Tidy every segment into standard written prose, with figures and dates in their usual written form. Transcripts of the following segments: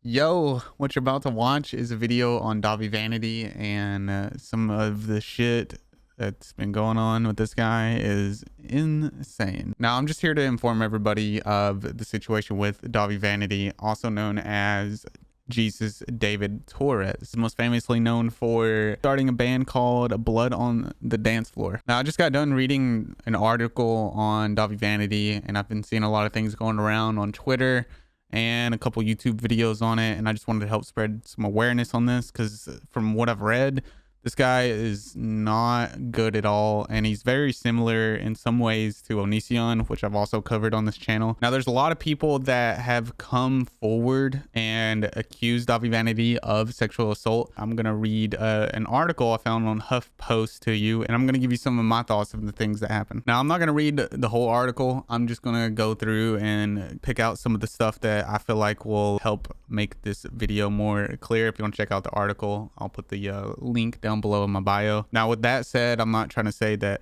Yo, what you're about to watch is a video on Dahvie Vanity, and some of the shit that's been going on with this guy is insane. Now, I'm just here to inform everybody of the situation with Dahvie Vanity, also known as Jesus David Torres, most famously known for starting a band called Blood on the Dance Floor. Now, I just got done reading an article on Dahvie Vanity, and I've been seeing a lot of things going around on Twitter and a couple YouTube videos on it, and I just wanted to help spread some awareness on this because from what I've read, this guy is not good at all, and he's very similar in some ways to Onision, which I've also covered on this channel. Now, there's a lot of people that have come forward and accused Dahvie Vanity of sexual assault. I'm going to read an article I found on HuffPost to you, and I'm going to give you some of my thoughts of the things that happened. Now, I'm not going to read the whole article. I'm just going to go through and pick out some of the stuff that I feel like will help make this video more clear. If you want to check out the article, I'll put the link down below in my bio. Now, with that said, I'm not trying to say that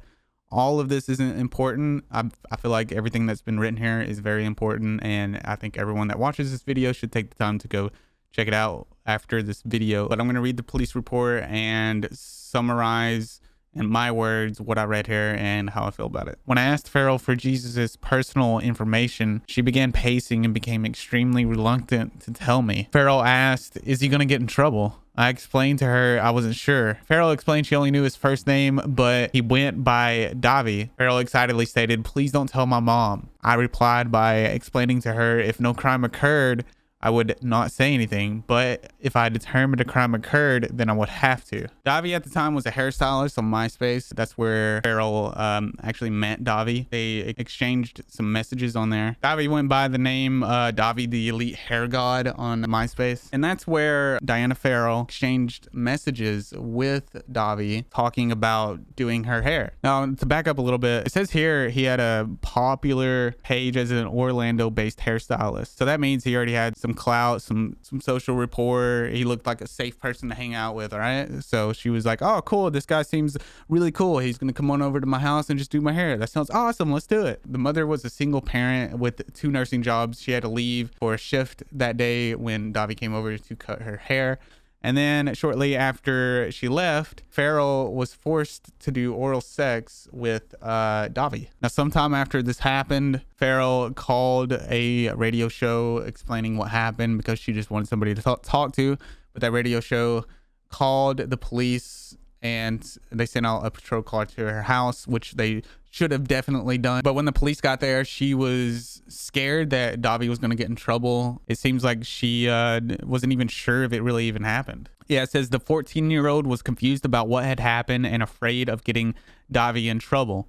all of this isn't important. I feel like everything that's been written here is very important, and I think everyone that watches this video should take the time to go check it out after this video. But I'm going to read the police report and summarize in my words what I read here and how I feel about it. When I asked Farrell for Jesus's personal information, she began pacing and became extremely reluctant to tell me. Farrell asked, "Is he gonna get in trouble?" I explained to her I wasn't sure. Farrell explained she only knew his first name, but he went by Dahvie. Farrell excitedly stated, "Please don't tell my mom." I replied by explaining to her if no crime occurred, I would not say anything, but if I determined a crime occurred, then I would have to. Dahvie at the time was a hairstylist on MySpace. That's where Farrell actually met Dahvie. They exchanged some messages on there. Dahvie went by the name Dahvie the Elite Hair God on MySpace. And that's where Diana Farrell exchanged messages with Dahvie talking about doing her hair. Now, to back up a little bit, it says here he had a popular page as an Orlando-based hairstylist. So that means he already had some clout, some social rapport. He looked like a safe person to hang out with, all right? So she was like, "Oh, cool, this guy seems really cool. He's gonna come on over to my house and just do my hair. That sounds awesome, let's do it." The mother was a single parent with 2 nursing jobs. She had to leave for a shift that day when Dahvie came over to cut her hair. And then shortly after she left, Farrell was forced to do oral sex with Dahvie. Now, sometime after this happened, Farrell called a radio show explaining what happened because she just wanted somebody to talk to. But that radio show called the police, and they sent out a patrol car to her house, which they should have definitely done. But when the police got there, she was scared that Dahvie was going to get in trouble. It seems like she wasn't even sure if it really even happened. Yeah, it says the 14-year-old was confused about what had happened and afraid of getting Dahvie in trouble.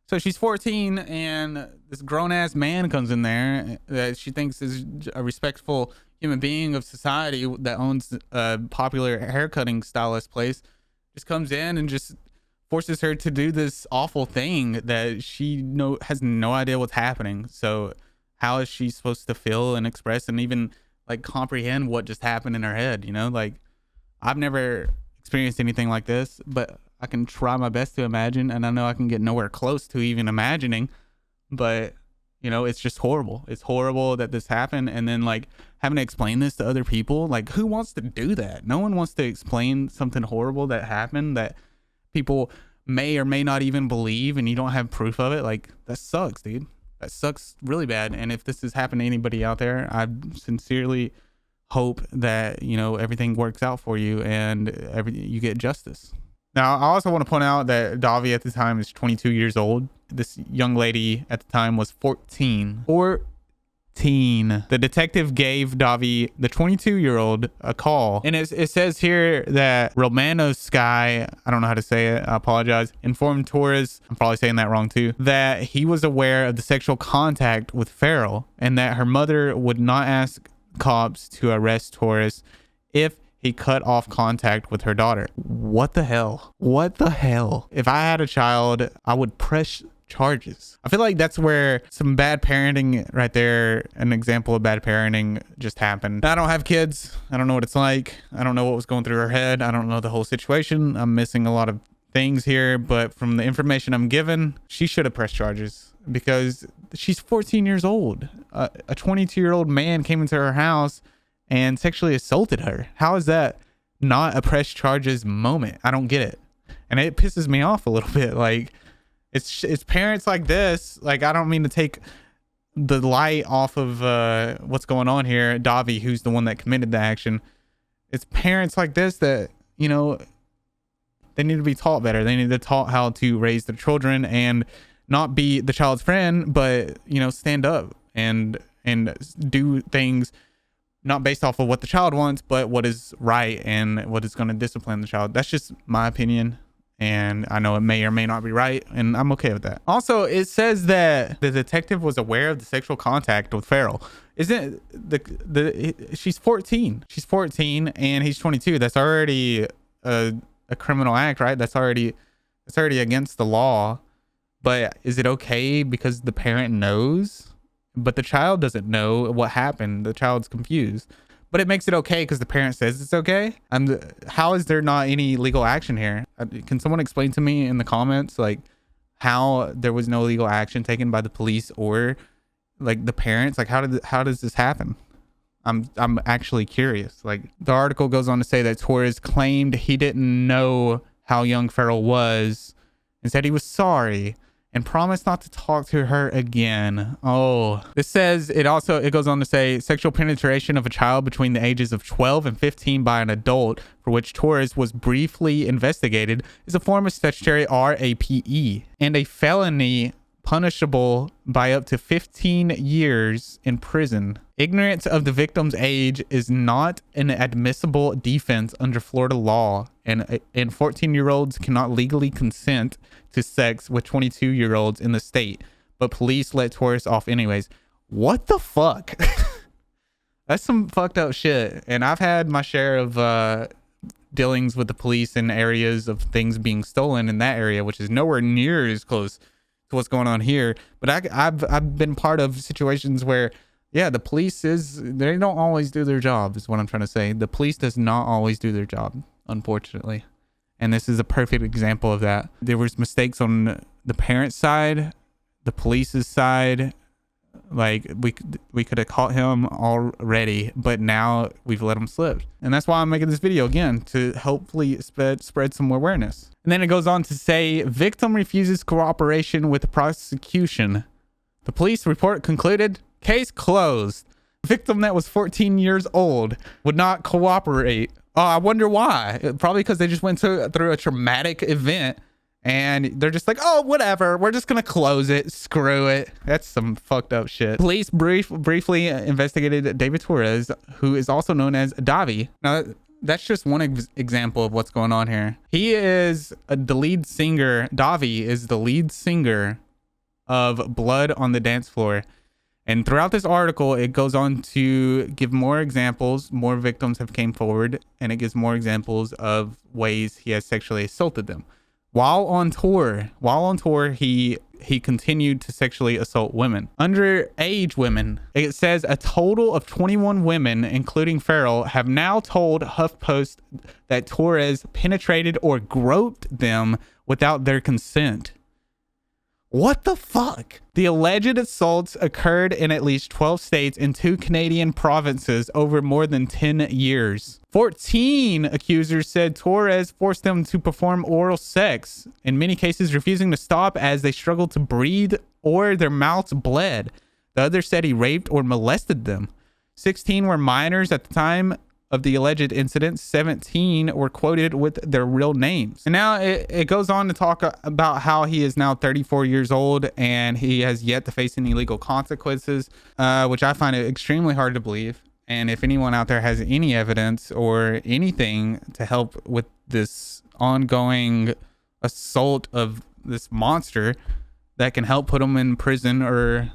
So she's 14, and this grown-ass man comes in there that she thinks is a respectful human being of society that owns a popular haircutting stylist place, just comes in and just forces her to do this awful thing that she has no idea what's happening. So how is she supposed to feel and express and even like comprehend what just happened in her head? You know, like, I've never experienced anything like this, but I can try my best to imagine, and I know I can get nowhere close to even imagining, but you know, it's just horrible. It's horrible that this happened, and then like having to explain this to other people. Like, who wants to do that? No one wants to explain something horrible that happened that people may or may not even believe, and you don't have proof of it. Like, that sucks, dude. That sucks really bad. And if this has happened to anybody out there, I sincerely hope that, you know, everything works out for you and you get justice. Now, I also want to point out that Dahvie at the time is 22 years old. This young lady at the time was 14. The detective gave Dahvie, the 22-year-old, a call. And it says here that Romanovsky, I don't know how to say it, I apologize, informed Torres, I'm probably saying that wrong too, that he was aware of the sexual contact with Farrell and that her mother would not ask cops to arrest Torres if he cut off contact with her daughter. What the hell? What the hell? If I had a child, I would press charges. I feel like that's where some bad parenting right there, an example of bad parenting just happened. I don't have kids. I don't know what it's like. I don't know what was going through her head. I don't know the whole situation. I'm missing a lot of things here, but from the information I'm given, she should have pressed charges because she's 14 years old. A 22-year-old man came into her house and sexually assaulted her. How is that not a press charges moment? I don't get it. And it pisses me off a little bit. Like, it's parents like this. Like, I don't mean to take the light off of what's going on here. Dahvie, who's the one that committed the action. It's parents like this that, you know, they need to be taught better. They need to be taught how to raise their children and not be the child's friend, but, you know, stand up and do things not based off of what the child wants, but what is right and what is going to discipline the child. That's just my opinion. And I know it may or may not be right, and I'm okay with that. Also, it says that the detective was aware of the sexual contact with Farrell. Isn't she's 14. She's 14 and he's 22. That's already a criminal act, right? That's already against the law. But is it okay because the parent knows, but the child doesn't know what happened? The child's confused. But it makes it okay because the parent says it's okay. How is there not any legal action here? Can someone explain to me in the comments, like, how there was no legal action taken by the police or like the parents? Like, how does this happen? I'm actually curious. Like, the article goes on to say that Torres claimed he didn't know how young Farrell was and said he was sorry and promised not to talk to her again. Oh, this says it goes on to say sexual penetration of a child between the ages of 12 and 15 by an adult for which Torres was briefly investigated is a form of statutory RAPE and a felony punishable by up to 15 years in prison. Ignorance of the victim's age is not an admissible defense under Florida law, and 14-year-olds cannot legally consent to sex with 22-year-olds in the state, but police let Torres off anyways. What the fuck? That's some fucked up shit. And I've had my share of dealings with the police in areas of things being stolen in that area, which is nowhere near as close to what's going on here. But I've been part of situations where, yeah, the police they don't always do their job, is what I'm trying to say. The police does not always do their job, unfortunately. And this is a perfect example of that. There was mistakes on the parents' side, the police's side. Like, we could have caught him already, but now we've let him slip. And that's why I'm making this video again, to hopefully spread some awareness. And then it goes on to say, victim refuses cooperation with the prosecution. The police report concluded, case closed. Victim that was 14 years old would not cooperate. Oh, I wonder why. Probably because they just went through a traumatic event and they're just like, oh, whatever, we're just gonna close it, screw it. That's some fucked up shit. Police briefly investigated Dahvie Torres, who is also known as Dahvie. Now, that's just one example of what's going on here. He is the lead singer. Dahvie is the lead singer of Blood on the Dance Floor. And throughout this article, it goes on to give more examples. More victims have came forward, and it gives more examples of ways he has sexually assaulted them. While on tour, he continued to sexually assault women. Underage women. It says a total of 21 women, including Farrell, have now told HuffPost that Torres penetrated or groped them without their consent. What the fuck? The alleged assaults occurred in at least 12 states and 2 Canadian provinces over more than 10 years. 14 accusers said Torres forced them to perform oral sex, in many cases refusing to stop as they struggled to breathe or their mouths bled. The others said he raped or molested them. 16 were minors at the time of the alleged incident. 17 were quoted with their real names. And now it goes on to talk about how he is now 34 years old and he has yet to face any legal consequences, which I find it extremely hard to believe. And if anyone out there has any evidence or anything to help with this ongoing assault of this monster that can help put him in prison or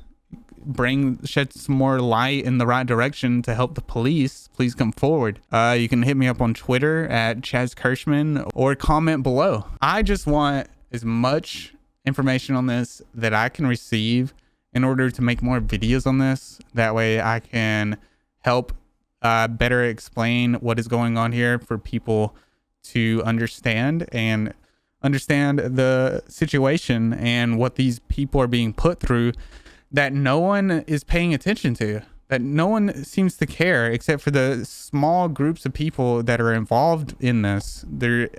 shed some more light in the right direction to help the police, please come forward. You can hit me up on Twitter at Chaz Kirschman or comment below. I just want as much information on this that I can receive in order to make more videos on this. That way I can help better explain what is going on here for people to understand the situation and what these people are being put through that no one is paying attention to, that no one seems to care except for the small groups of people that are involved in this.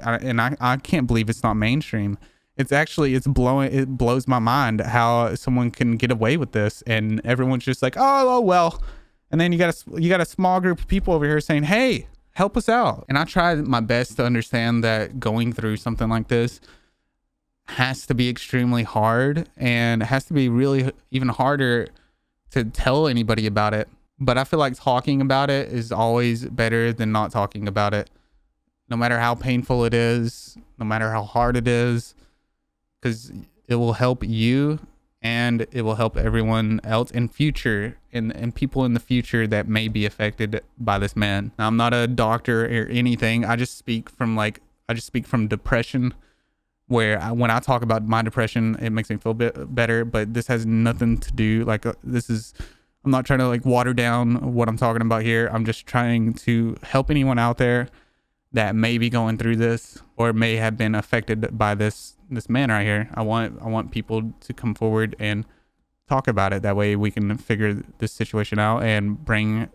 I can't believe it's not mainstream. It blows my mind how someone can get away with this and everyone's just like, oh well. And then you got a small group of people over here saying, hey, help us out. And I tried my best to understand that going through something like this has to be extremely hard, and it has to be really even harder to tell anybody about it. But I feel like talking about it is always better than not talking about it, no matter how painful it is, no matter how hard it is, because it will help you and it will help everyone else in future and people in the future that may be affected by this man. Now, I'm not a doctor or anything. I just speak from depression, where when I talk about my depression, it makes me feel better, but this has nothing to do, I'm not trying to like water down what I'm talking about here. I'm just trying to help anyone out there that may be going through this or may have been affected by this man right here. I want people to come forward and talk about it. That way we can figure this situation out and bring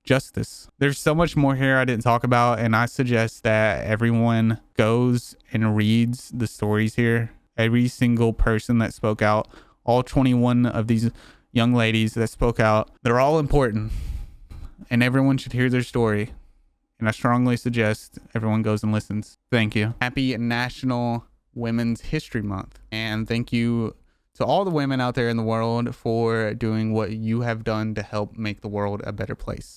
justice. There's so much more here I didn't talk about, and I suggest that everyone goes and reads the stories here. Every single person that spoke out, all 21 of these young ladies that spoke out, they're all important and everyone should hear their story. And I strongly suggest everyone goes and listens. Thank you. Happy National Women's History Month. And thank you to all the women out there in the world for doing what you have done to help make the world a better place.